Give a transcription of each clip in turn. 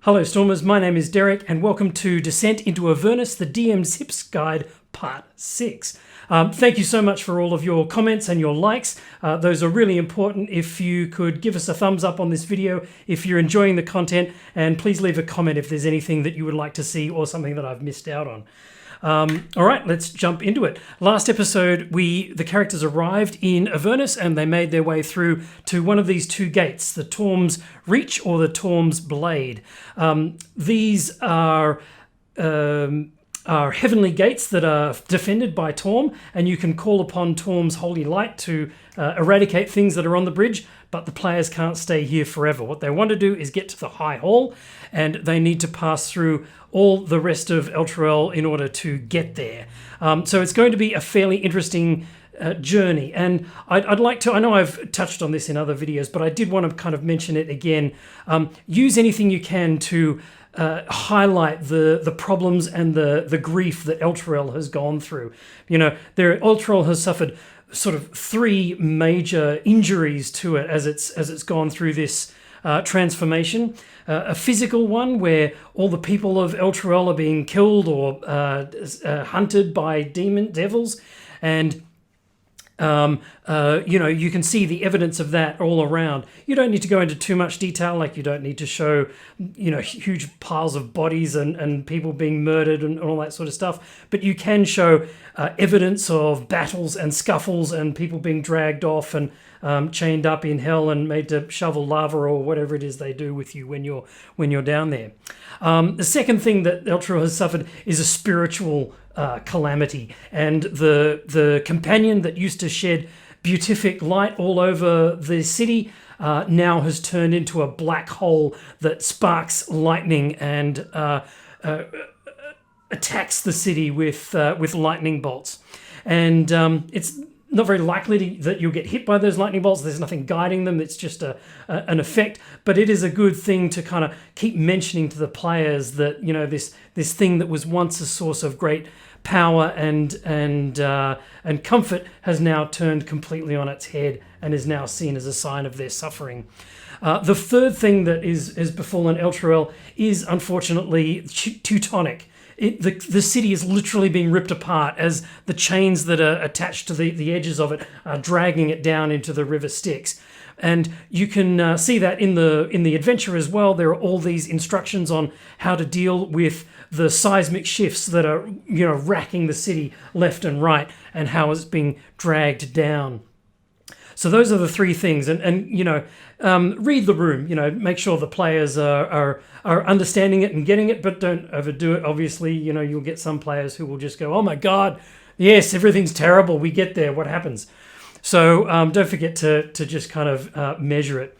Hello Stormers, my name is Derek and welcome to Descent into Avernus, the DM's Hips Guide Part 6. Thank you so much for all of your comments and your likes. Those are really important. If you could give us a thumbs up on this video if you're enjoying the content, and please leave a comment if there's anything that you would like to see or something that I've missed out on. All right, let's jump into it. Last episode, the characters arrived in Avernus and they made their way through to one of these two gates, the Torm's Reach or the Torm's Blade. These are heavenly gates that are defended by Torm, and you can call upon Torm's holy light to eradicate things that are on the bridge, but the players can't stay here forever. What they want to do is get to the High Hall, and they need to pass through all the rest of Elturel in order to get there. So it's going to be a fairly interesting journey, and I'd like to, I know I've touched on this in other videos, but I did want to kind of mention it again. Use anything you can to highlight the problems and the grief that Elturel has gone through. You know, Elturel has suffered sort of three major injuries to it as it's gone through this transformation. A physical one where all the people of Elturel are being killed or hunted by devils, and you can see the evidence of that all around. You don't need to go into too much detail, like you don't need to show, huge piles of bodies and people being murdered and all that sort of stuff. But you can show evidence of battles and scuffles and people being dragged off and chained up in hell and made to shovel lava or whatever it is they do with you when you're down there. The second thing that Elturel has suffered is a spiritual calamity, and the companion that used to shed beatific light all over the city now has turned into a black hole that sparks lightning and attacks the city with lightning bolts. And it's not very likely that you'll get hit by those lightning bolts. There's nothing guiding them. It's just an effect. But it is a good thing to kind of keep mentioning to the players that, this thing that was once a source of great power and comfort has now turned completely on its head and is now seen as a sign of their suffering. The third thing that has befallen Elturel is unfortunately Teutonic. The city is literally being ripped apart as the chains that are attached to the edges of it are dragging it down into the River Styx. And you can see that in the adventure as well. There are all these instructions on how to deal with the seismic shifts that are racking the city left and right, and how it's being dragged down. So those are the three things, and read the room. Make sure the players are understanding it and getting it, but don't overdo it. Obviously, you'll get some players who will just go, "Oh my God, yes, everything's terrible. We get there. What happens?" So don't forget to just kind of measure it.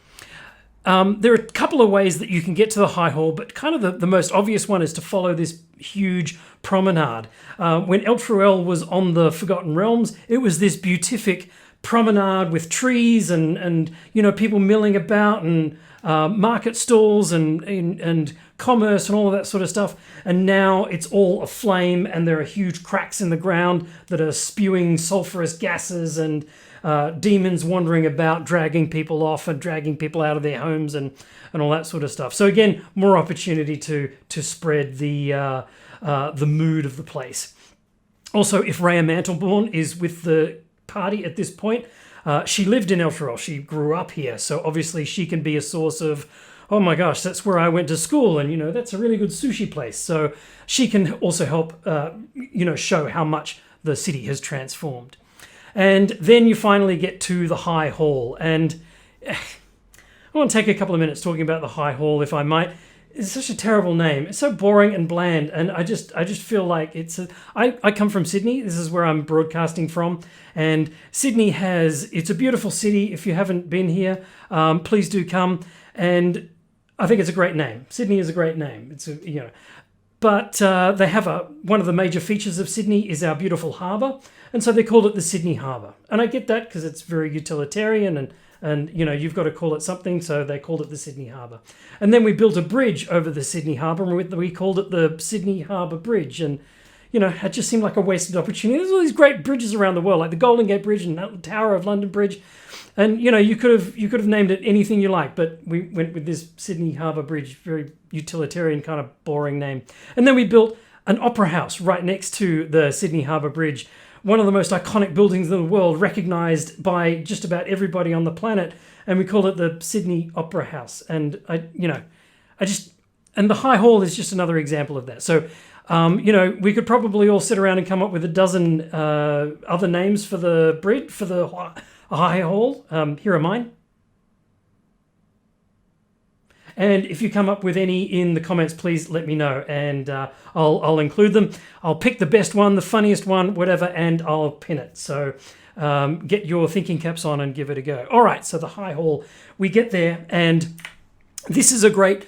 There are a couple of ways that you can get to the High Hall, but kind of the most obvious one is to follow this huge promenade. When Elturel was on the Forgotten Realms, it was this beatific promenade with trees and people milling about and market stalls and commerce and all of that sort of stuff. And now it's all aflame, and there are huge cracks in the ground that are spewing sulfurous gases, and demons wandering about, dragging people off and dragging people out of their homes and all that sort of stuff. So again, more opportunity to spread the mood of the place. Also, if Rhea Mantleborn is with the party at this point, she lived in Elturel. She grew up here, so obviously she can be a source of, oh my gosh, that's where I went to school, and that's a really good sushi place. So she can also help show how much the city has transformed. And then you finally get to the High Hall, and I want to take a couple of minutes talking about the High Hall, if I might. It's such a terrible name. It's so boring and bland, and I just feel like I come from Sydney. This is where I'm broadcasting from, and Sydney it's a beautiful city. If you haven't been here, please do come. And I think it's a great name. Sydney is a great name. But they have one of the major features of Sydney is our beautiful harbour, and so they called it the Sydney Harbour. And I get that because it's very utilitarian and you've got to call it something, so they called it the Sydney Harbour. And then we built a bridge over the Sydney Harbour, and we called it the Sydney Harbour Bridge. And it just seemed like a wasted opportunity. There's all these great bridges around the world, like the Golden Gate Bridge and the Tower of London Bridge. And, you could have named it anything you like, but we went with this Sydney Harbour Bridge, very utilitarian, kind of boring name. And then we built an opera house right next to the Sydney Harbour Bridge, one of the most iconic buildings in the world, recognised by just about everybody on the planet. And we call it the Sydney Opera House. And and the High Hall is just another example of that. So, we could probably all sit around and come up with a dozen other names for the bridge, for the High Hall. Here are mine. And if you come up with any in the comments, please let me know, and I'll include them. I'll pick the best one, the funniest one, whatever, and I'll pin it. So get your thinking caps on and give it a go. All right, so the High Hall. We get there, and this is a great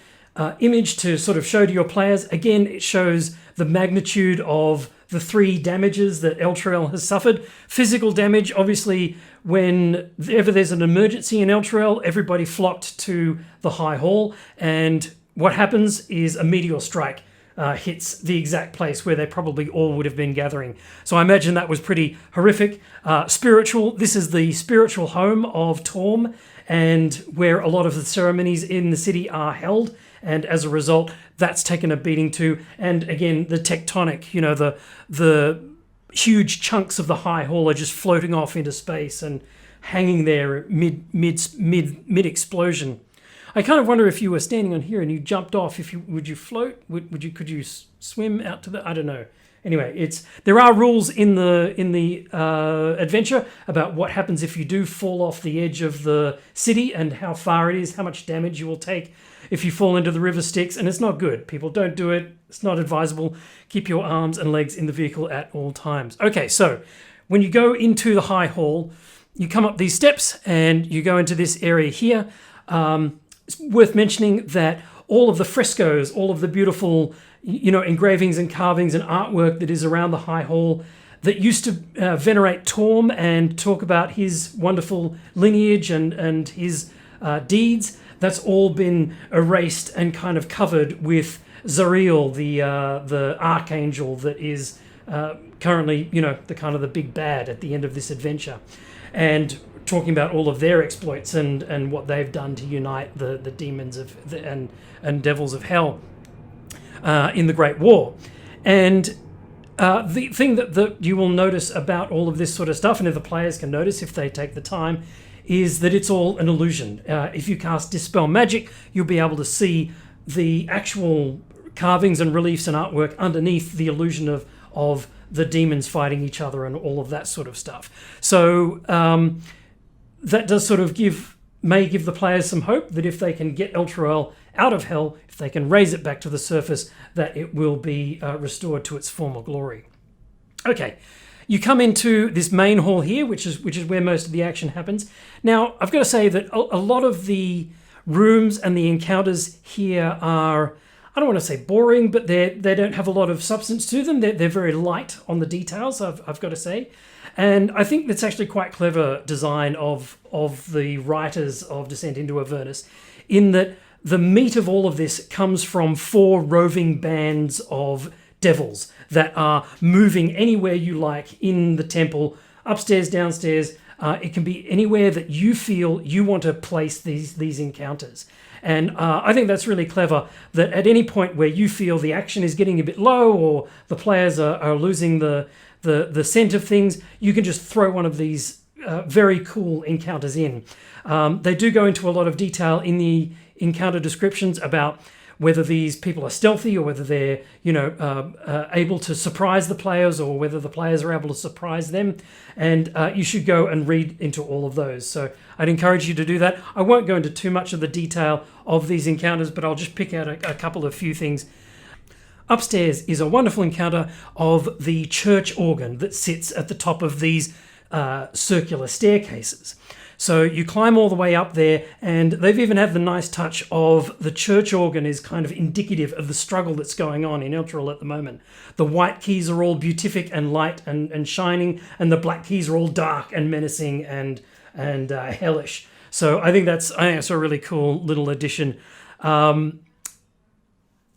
image to sort of show to your players. Again, it shows the magnitude of the 3 damages that Elturel has suffered. Physical damage, obviously, whenever there's an emergency in Elturel, everybody flocked to the High Hall, and what happens is a meteor strike hits the exact place where they probably all would have been gathering. So I imagine that was pretty horrific. Spiritual, this is the spiritual home of Torm, and where a lot of the ceremonies in the city are held. And as a result, that's taken a beating too. And again, the tectonic, the huge chunks of the High Hall are just floating off into space and hanging there mid explosion. I kind of wonder if you were standing on here and you jumped off. Would you float? Could you swim out to the? I don't know. Anyway, there are rules in the adventure about what happens if you do fall off the edge of the city and how far it is, how much damage you will take if you fall into the river Styx, and it's not good. People, don't do it. It's not advisable. Keep your arms and legs in the vehicle at all times. Okay, so when you go into the High Hall, you come up these steps and you go into this area here. It's worth mentioning that all of the frescoes, all of the beautiful, engravings and carvings and artwork that is around the High Hall that used to venerate Torm and talk about his wonderful lineage and his deeds, that's all been erased and kind of covered with Zariel, the archangel that is currently, the kind of the big bad at the end of this adventure, and talking about all of their exploits and what they've done to unite the demons and devils of hell in the Great War. And the thing that you will notice about all of this sort of stuff, and if the players can notice if they take the time, is that it's all an illusion. If you cast Dispel Magic, you'll be able to see the actual carvings and reliefs and artwork underneath the illusion of the demons fighting each other and all of that sort of stuff. So that does sort of may give the players some hope that if they can get Elturel out of hell, if they can raise it back to the surface, that it will be restored to its former glory. Okay, you come into this main hall here, which is where most of the action happens. Now, I've got to say that a lot of the rooms and the encounters here are, I don't want to say boring, but they don't have a lot of substance to them. They're very light on the details, I've got to say. And I think that's actually quite clever design of the writers of Descent into Avernus, in that the meat of all of this comes from 4 roving bands of devils that are moving anywhere you like in the temple, upstairs, downstairs. It can be anywhere that you feel you want to place these encounters. And I think that's really clever, that at any point where you feel the action is getting a bit low or the players are losing the scent of things, you can just throw one of these very cool encounters in. They do go into a lot of detail in the encounter descriptions about whether these people are stealthy or whether they're able to surprise the players or whether the players are able to surprise them. And you should go and read into all of those. So I'd encourage you to do that. I won't go into too much of the detail of these encounters, but I'll just pick out a couple of few things. Upstairs is a wonderful encounter of the church organ that sits at the top of these circular staircases. So you climb all the way up there, and they've even had the nice touch of the church organ is kind of indicative of the struggle that's going on in Elturel at the moment. The white keys are all beatific and light and shining, and the black keys are all dark and menacing and hellish. So I think that's a really cool little addition.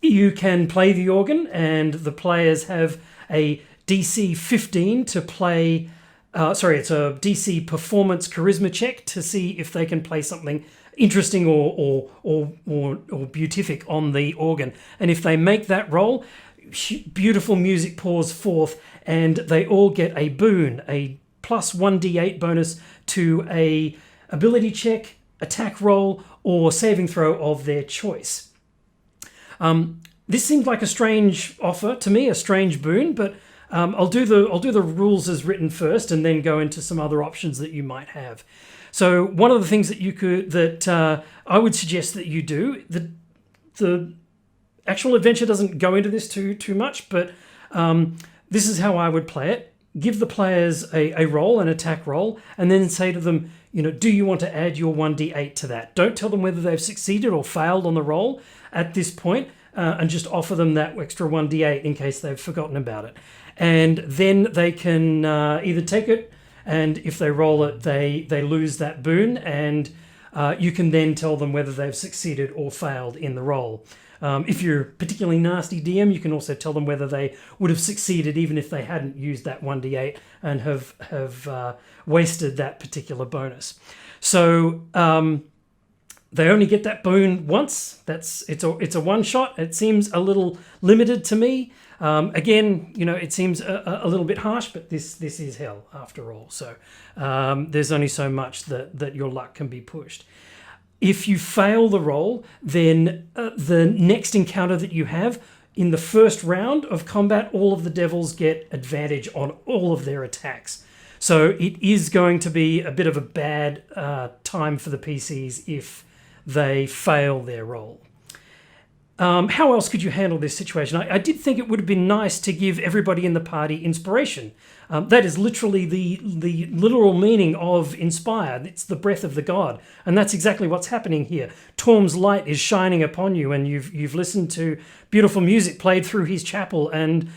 You can play the organ, and the players have a DC 15 to play. It's a DC performance charisma check to see if they can play something interesting or beatific on the organ. And if they make that roll, beautiful music pours forth, and they all get a boon, a plus 1d8 bonus to a ability check, attack roll, or saving throw of their choice. This seemed like a strange offer to me, a strange boon, but I'll do the rules as written first, and then go into some other options that you might have. So one of the things that I would suggest that you do, the actual adventure doesn't go into this too much, but this is how I would play it. Give the players a roll, an attack roll, and then say to them, do you want to add your 1d8 to that? Don't tell them whether they've succeeded or failed on the roll at this point, and just offer them that extra 1d8 in case they've forgotten about it. And then they can either take it, and if they roll it, they lose that boon, and you can then tell them whether they've succeeded or failed in the roll. If you're a particularly nasty DM, you can also tell them whether they would have succeeded even if they hadn't used that 1d8 and have wasted that particular bonus. So they only get that boon once. It's a one shot. It seems a little limited to me. Again, it seems a little bit harsh, but this is hell after all. So there's only so much that your luck can be pushed. If you fail the roll, then the next encounter that you have in the first round of combat, all of the devils get advantage on all of their attacks. So it is going to be a bit of a bad time for the PCs if they fail their roll. How else could you handle this situation? I did think it would have been nice to give everybody in the party inspiration. That is literally the literal meaning of inspire. It's the breath of the god. And that's exactly what's happening here. Torm's light is shining upon you, and you've listened to beautiful music played through his chapel, and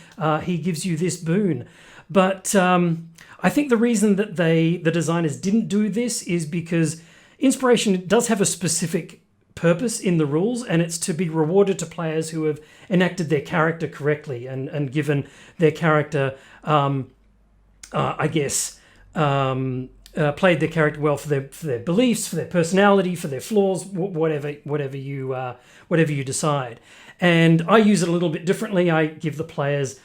he gives you this boon. But I think the reason that the designers didn't do this is because inspiration does have a specific purpose in the rules, and it's to be rewarded to players who have enacted their character correctly and given their character, played their character well for their beliefs, for their personality, for their flaws, whatever you decide. And I use it a little bit differently. I give the players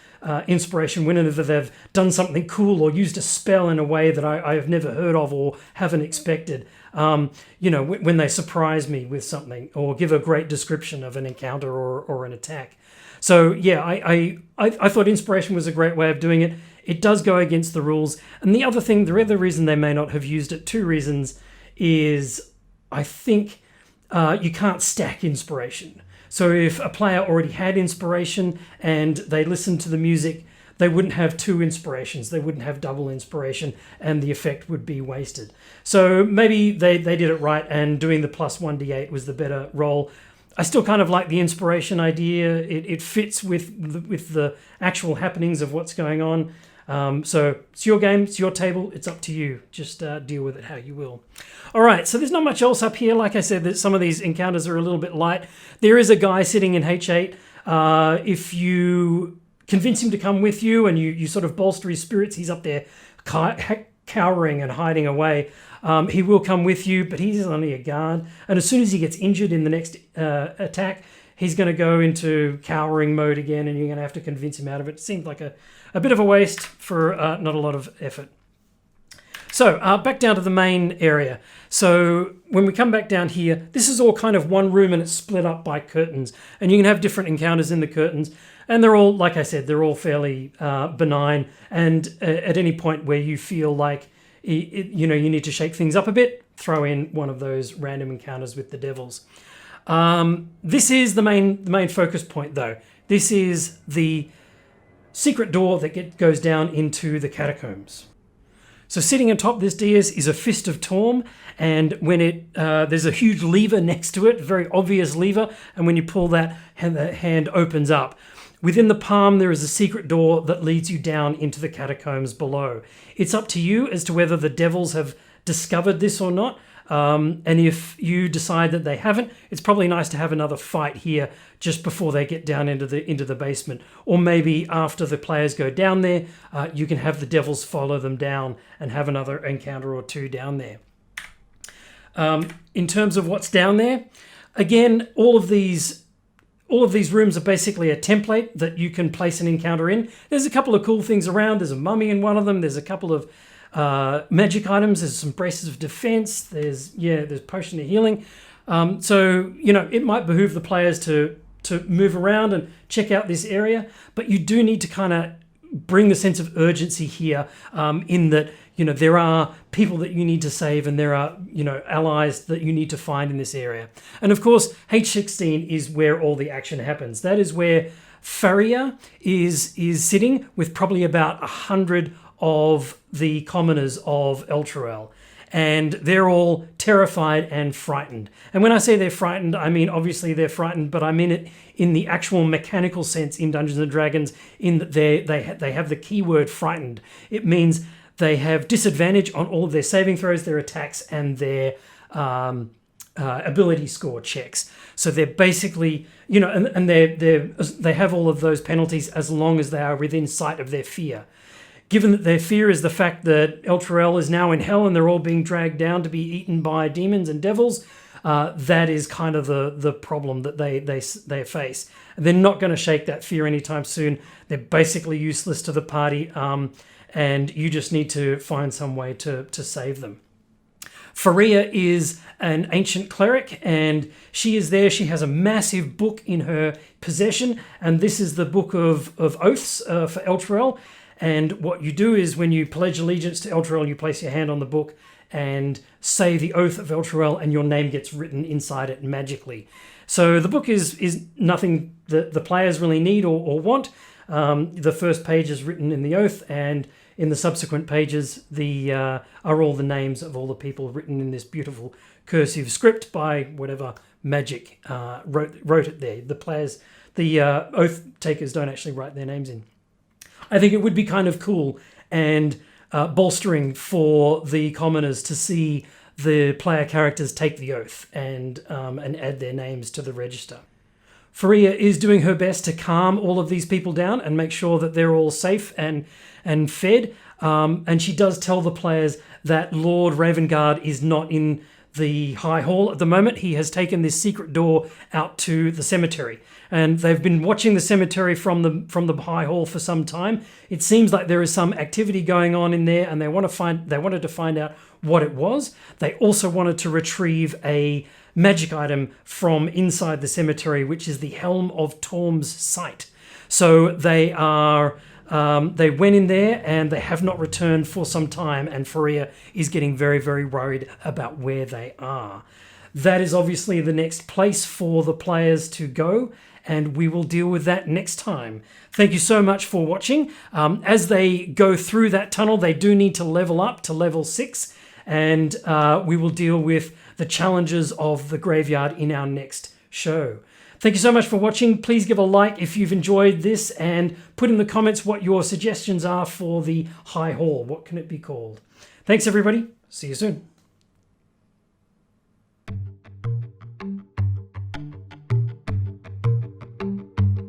inspiration whenever they've done something cool or used a spell in a way that I have never heard of or haven't expected. When they surprise me with something or give a great description of an encounter or an attack. So yeah, I thought inspiration was a great way of doing it. It does go against the rules. And the other reason they may not have used it, two reasons, is I think you can't stack inspiration. So if a player already had inspiration and they listened to the music, they wouldn't have two inspirations. They wouldn't have double inspiration, and the effect would be wasted. So maybe they did it right, and doing the plus 1d8 was the better roll. I still kind of like the inspiration idea. It fits with the actual happenings of what's going on. So it's your game, it's your table, it's up to you. Just deal with it how you will. All right, so there's not much else up here. Like I said, that some of these encounters are a little bit light. There is a guy sitting in H8. If you convince him to come with you and you sort of bolster his spirits, he's up there cowering and hiding away. He will come with you, but he's only a guard. And as soon as he gets injured in the next attack, he's going to go into cowering mode again, and you're going to have to convince him out of it. It seemed like a bit of a waste for not a lot of effort. So back down to the main area. So when we come back down here, this is all kind of one room, and it's split up by curtains. And you can have different encounters in the curtains. And they're all, like I said, they're all fairly benign. And at any point where you feel like you need to shake things up a bit, throw in one of those random encounters with the devils. This is the main focus point, though. This is the secret door that goes down into the catacombs. So sitting atop this dais is a fist of Torm, and when there's a huge lever next to it, a very obvious lever, and when you pull that, the hand opens up. Within the palm, there is a secret door that leads you down into the catacombs below. It's up to you as to whether the devils have discovered this or not. And if you decide that they haven't, it's probably nice to have another fight here just before they get down into the basement. Or maybe after the players go down there, you can have the devils follow them down and have another encounter or two down there. In terms of what's down there, again, all of these rooms are basically a template that you can place an encounter in. There's a couple of cool things around. There's a mummy in one of them. There's a couple of magic items. There's some braces of defense. There's potion of healing. So it might behoove the players to move around and check out this area, but you do need to kind of bring the sense of urgency here, in that there are people that you need to save, and there are allies that you need to find in this area. And of course, H16 is where all the action happens. That is where Faria is sitting with probably about 100 of the commoners of Elturel. And they're all terrified and frightened. And when I say they're frightened, I mean obviously they're frightened, but I mean it in the actual mechanical sense in Dungeons and Dragons, in that they have the keyword frightened. It means they have disadvantage on all of their saving throws, their attacks, and their ability score checks. So they're basically, and they have all of those penalties as long as they are within sight of their fear. Given that their fear is the fact that Elturel is now in hell and they're all being dragged down to be eaten by demons and devils, that is kind of the problem that they face. They're not going to shake that fear anytime soon. They're basically useless to the party, and you just need to find some way to save them. Faria is an ancient cleric, and she is there. She has a massive book in her possession, and this is the Book of Oaths for Elturel. And what you do is when you pledge allegiance to Elturel, you place your hand on the book and say the oath of Elturel, and your name gets written inside it magically. So the book is nothing that the players really need or want. The first page is written in the oath, and in the subsequent pages are all the names of all the people written in this beautiful cursive script by whatever magic wrote it there. The oath takers don't actually write their names in. I think it would be kind of cool and bolstering for the commoners to see the player characters take the oath and add their names to the register. Faria is doing her best to calm all of these people down and make sure that they're all safe and fed. And she does tell the players that Lord Ravengard is not in the High Hall at the moment. He has taken this secret door out to the cemetery. And they've been watching the cemetery from the High Hall for some time. It seems like there is some activity going on in there, and they wanted to find out what it was. They also wanted to retrieve a magic item from inside the cemetery, which is the Helm of Torm's Sight. So they went in there and they have not returned for some time, and Faria is getting very, very worried about where they are. That is obviously the next place for the players to go, and we will deal with that next time. Thank you so much for watching. As they go through that tunnel, they do need to level up to level 6, and we will deal with the challenges of the graveyard in our next show. Thank you so much for watching. Please give a like if you've enjoyed this, and put in the comments what your suggestions are for the High Hall. What can it be called? Thanks, everybody. See you soon.